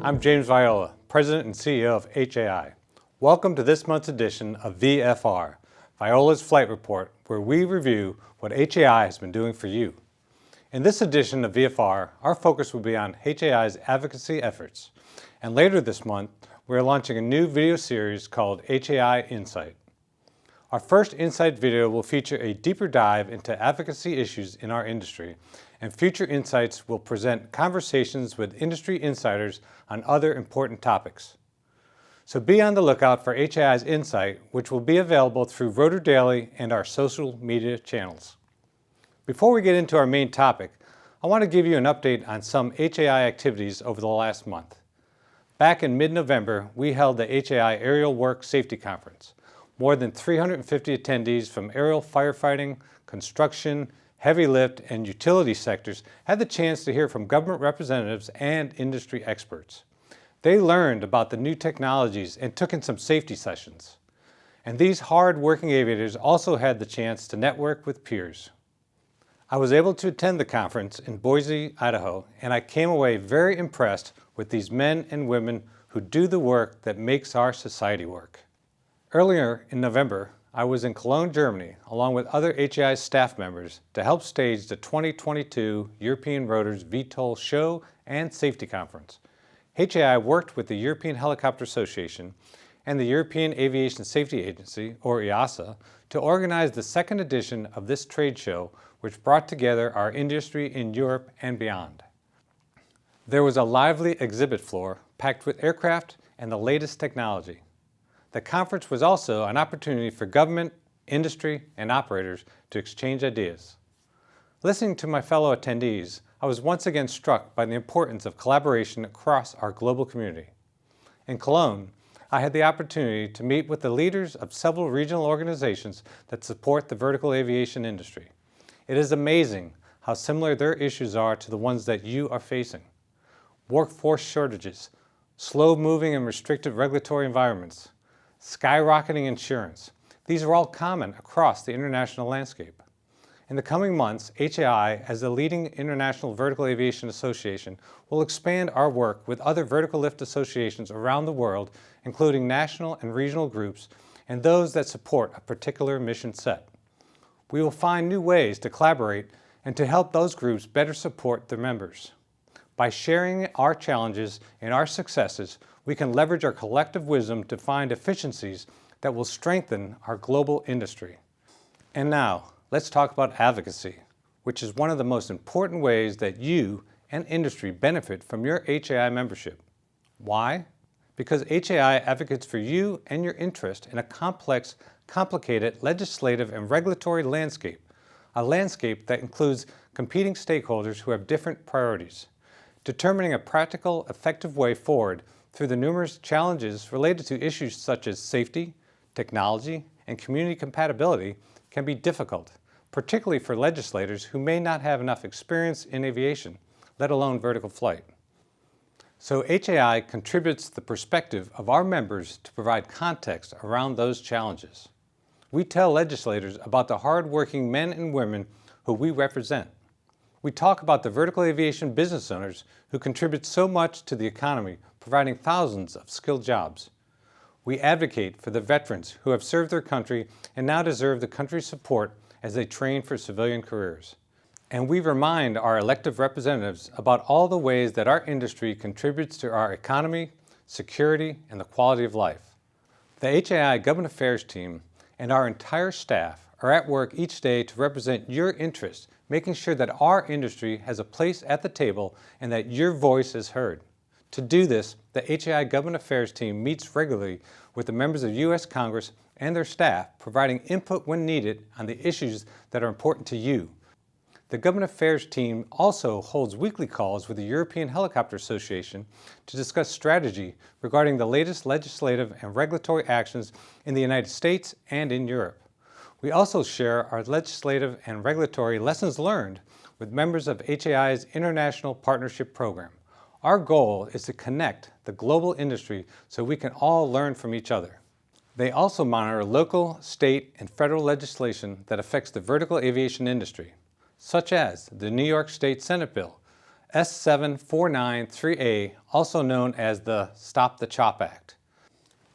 I'm James Viola, President and CEO of HAI. Welcome to this month's edition of VFR, Viola's Flight Report, where we review what HAI has been doing for you. In this edition of VFR, our focus will be on HAI's advocacy efforts. And later this month, we're launching a new video series called HAI Insight. Our first Insight video will feature a deeper dive into advocacy issues in our industry, and future insights will present conversations with industry insiders on other important topics. So be on the lookout for HAI's Insight, which will be available through Rotor Daily and our social media channels. Before we get into our main topic, I want to give you an update on some HAI activities over the last month. Back in mid-November, we held the HAI Aerial Work Safety Conference. More than 350 attendees from aerial firefighting, construction, heavy lift, and utility sectors had the chance to hear from government representatives and industry experts. They learned about the new technologies and took in some safety sessions. And these hard-working aviators also had the chance to network with peers. I was able to attend the conference in Boise, Idaho, and I came away very impressed with these men and women who do the work that makes our society work. Earlier in November, I was in Cologne, Germany, along with other HAI staff members to help stage the 2022 European Rotors VTOL Show and Safety Conference. HAI worked with the European Helicopter Association and the European Aviation Safety Agency, or EASA, to organize the second edition of this trade show, which brought together our industry in Europe and beyond. There was a lively exhibit floor packed with aircraft and the latest technology. The conference was also an opportunity for government, industry, and operators to exchange ideas. Listening to my fellow attendees, I was once again struck by the importance of collaboration across our global community. In Cologne, I had the opportunity to meet with the leaders of several regional organizations that support the vertical aviation industry. It is amazing how similar their issues are to the ones that you are facing. Workforce shortages, slow-moving and restrictive regulatory environments, skyrocketing insurance. These are all common across the international landscape. In the coming months, HAI, as the leading international vertical aviation association, will expand our work with other vertical lift associations around the world, including national and regional groups, and those that support a particular mission set. We will find new ways to collaborate and to help those groups better support their members. By sharing our challenges and our successes, we can leverage our collective wisdom to find efficiencies that will strengthen our global industry. And now, let's talk about advocacy, which is one of the most important ways that you and industry benefit from your HAI membership. Why? Because HAI advocates for you and your interest in a complex, complicated legislative and regulatory landscape, a landscape that includes competing stakeholders who have different priorities. Determining a practical, effective way forward through the numerous challenges related to issues such as safety, technology, and community compatibility can be difficult, particularly for legislators who may not have enough experience in aviation, let alone vertical flight. So HAI contributes the perspective of our members to provide context around those challenges. We tell legislators about the hard-working men and women who we represent. We talk about the vertical aviation business owners who contribute so much to the economy, providing thousands of skilled jobs. We advocate for the veterans who have served their country and now deserve the country's support as they train for civilian careers. And we remind our elected representatives about all the ways that our industry contributes to our economy, security, and the quality of life. The HAI Government Affairs team and our entire staff are at work each day to represent your interests, making sure that our industry has a place at the table and that your voice is heard. To do this, the HAI Government Affairs team meets regularly with the members of U.S. Congress and their staff, providing input when needed on the issues that are important to you. The Government Affairs team also holds weekly calls with the European Helicopter Association to discuss strategy regarding the latest legislative and regulatory actions in the United States and in Europe. We also share our legislative and regulatory lessons learned with members of HAI's International Partnership Program. Our goal is to connect the global industry so we can all learn from each other. They also monitor local, state, and federal legislation that affects the vertical aviation industry, such as the New York State Senate bill, S7493A, also known as the Stop the Chop Act.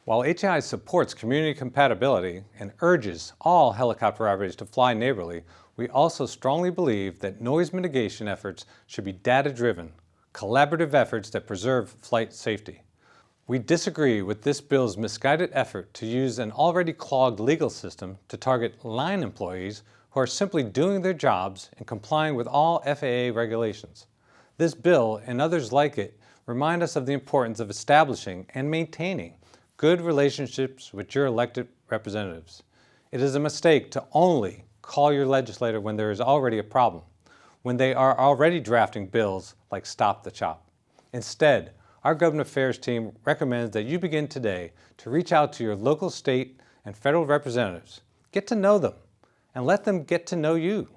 While HAI supports community compatibility and urges all helicopter operators to fly neighborly, we also strongly believe that noise mitigation efforts should be data-driven, collaborative efforts that preserve flight safety. We disagree with this bill's misguided effort to use an already clogged legal system to target line employees who are simply doing their jobs and complying with all FAA regulations. This bill, and others like it, remind us of the importance of establishing and maintaining good relationships with your elected representatives. It is a mistake to only call your legislator when there is already a problem, when they are already drafting bills like Stop the Chop. Instead, our government affairs team recommends that you begin today to reach out to your local, state, and federal representatives. Get to know them and let them get to know you.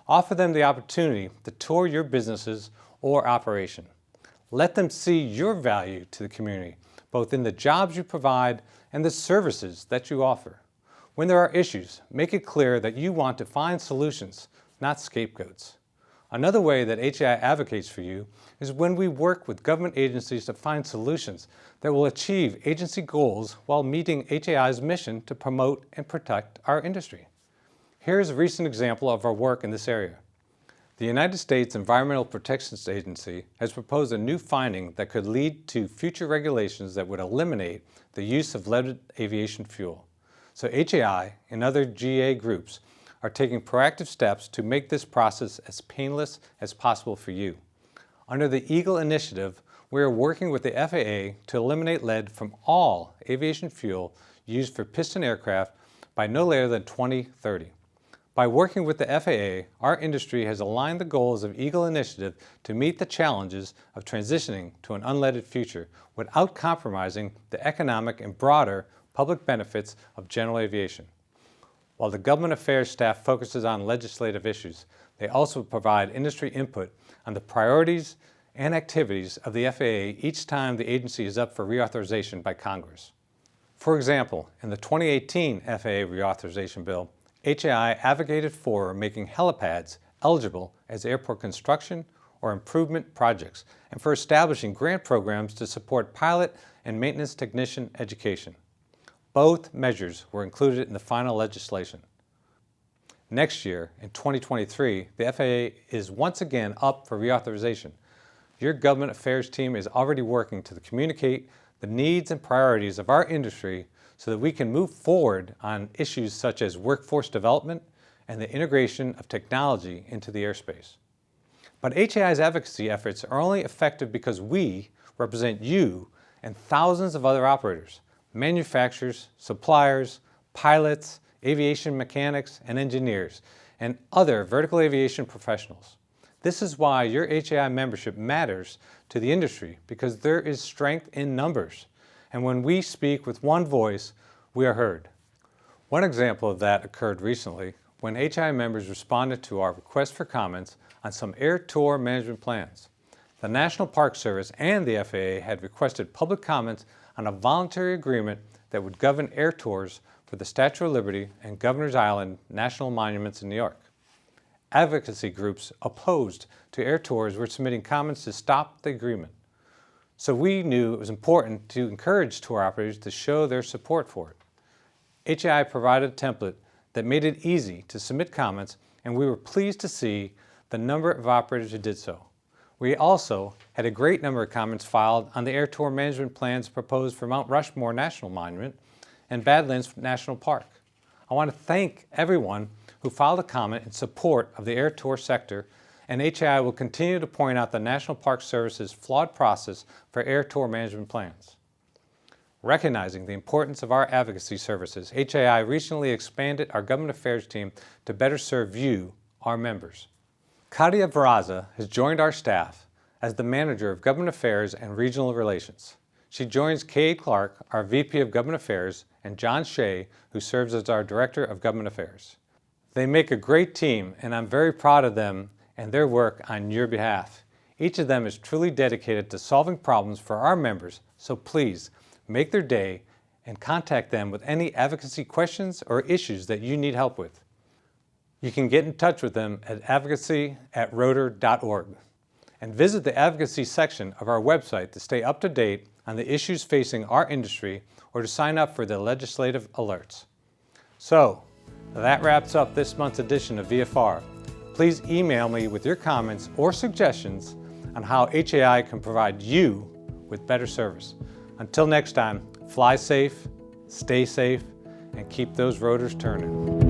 Offer them the opportunity to tour your businesses or operation. Let them see your value to the community, both in the jobs you provide and the services that you offer. When there are issues, make it clear that you want to find solutions, not scapegoats. Another way that HAI advocates for you is when we work with government agencies to find solutions that will achieve agency goals while meeting HAI's mission to promote and protect our industry. Here's a recent example of our work in this area. The United States Environmental Protection Agency has proposed a new finding that could lead to future regulations that would eliminate the use of leaded aviation fuel. So HAI and other GA groups are taking proactive steps to make this process as painless as possible for you. Under the EAGLE initiative, we are working with the FAA to eliminate lead from all aviation fuel used for piston aircraft by no later than 2030. By working with the FAA, our industry has aligned the goals of EAGLE initiative to meet the challenges of transitioning to an unleaded future without compromising the economic and broader public benefits of general aviation. While the government affairs staff focuses on legislative issues, they also provide industry input on the priorities and activities of the FAA each time the agency is up for reauthorization by Congress. For example, in the 2018 FAA reauthorization bill, HAI advocated for making helipads eligible as airport construction or improvement projects and for establishing grant programs to support pilot and maintenance technician education. Both measures were included in the final legislation. Next year, in 2023, the FAA is once again up for reauthorization. Your government affairs team is already working to communicate the needs and priorities of our industry so that we can move forward on issues such as workforce development and the integration of technology into the airspace. But HAI's advocacy efforts are only effective because we represent you and thousands of other operators, manufacturers, suppliers, pilots, aviation mechanics and engineers, and other vertical aviation professionals. This is why your HAI membership matters to the industry, because there is strength in numbers. And when we speak with one voice, we are heard. One example of that occurred recently when HAI members responded to our request for comments on some air tour management plans. The National Park Service and the FAA had requested public comments on a voluntary agreement that would govern air tours for the Statue of Liberty and Governor's Island national monuments in New York. Advocacy groups opposed to air tours were submitting comments to stop the agreement. So we knew it was important to encourage tour operators to show their support for it. HAI provided a template that made it easy to submit comments, and we were pleased to see the number of operators who did so. We also had a great number of comments filed on the air tour management plans proposed for Mount Rushmore National Monument and Badlands National Park. I want to thank everyone who filed a comment in support of the air tour sector, and HAI will continue to point out the National Park Service's flawed process for air tour management plans. Recognizing the importance of our advocacy services, HAI recently expanded our government affairs team to better serve you, our members. Katia Varaza has joined our staff as the Manager of Government Affairs and Regional Relations. She joins Cade Clark, our VP of Government Affairs, and John Shea, who serves as our Director of Government Affairs. They make a great team, and I'm very proud of them and their work on your behalf. Each of them is truly dedicated to solving problems for our members, so please make their day and contact them with any advocacy questions or issues that you need help with. You can get in touch with them at advocacy@rotor.org. and visit the advocacy section of our website to stay up to date on the issues facing our industry or to sign up for the legislative alerts. So, that wraps up this month's edition of VFR. Please email me with your comments or suggestions on how HAI can provide you with better service. Until next time, fly safe, stay safe, and keep those rotors turning.